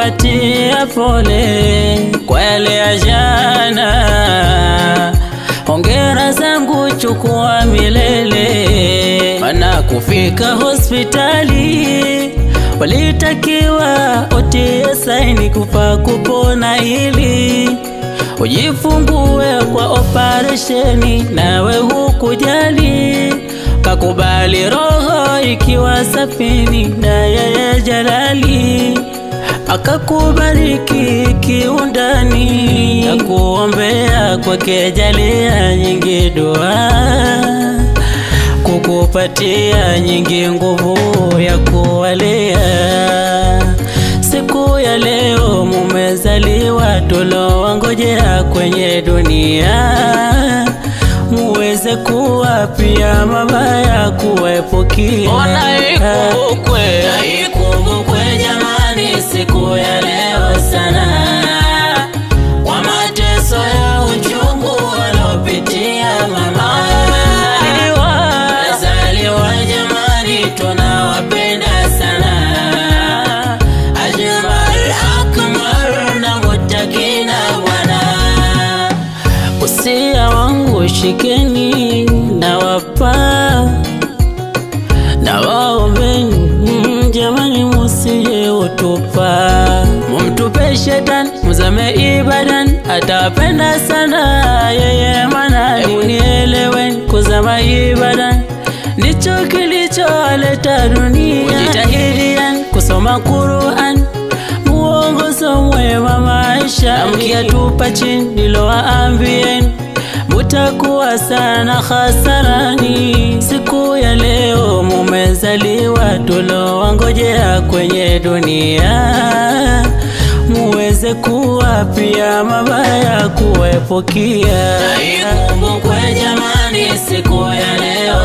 kupatia pole kwa yale ya jana. Hongera zangu chukua milele, maana kufika hospitali walitakiwa utie saini kufa kupona ili ujifungue kwa operesheni, nawe hukujali. Kakubali roho ikiwa safini na yeye Jalali akakubariki kiundani, na kuombea kwake jalia nyingi dua, kukupatia nyingi nguvu ya kuwalea. Siku ya leo mumezaliwa, tulowangojea kwenye dunia, muweze kuwa pia mabaya kuepukia. Ona ikumbukwe jamani siku ya leo sana, kwa mateso ya uchungu walopitia mama. Wazaliwa jamani tunawapenda sana, Ajmal Akmal na Mutakina bwana. Usia wangu shikeni na wapa na waombeni jamani, musije utupa. Mumtupe shetani muzame ibadan, atapenda sana yeye manani. Unieleweni kuzama ibadan ndicho kilichoaleta dunia. Ujitahidian kusoma Qur'an, muongozo mwema maisha. Mkiatupa chini nilowaambieni, mutakuwa sana khasarani. Siku ya leo mumezaliwa, tulowangojea kwenye dunia, muweze kuwa pia mabaya kuepukia. Ikumbukwe jamani siku ya leo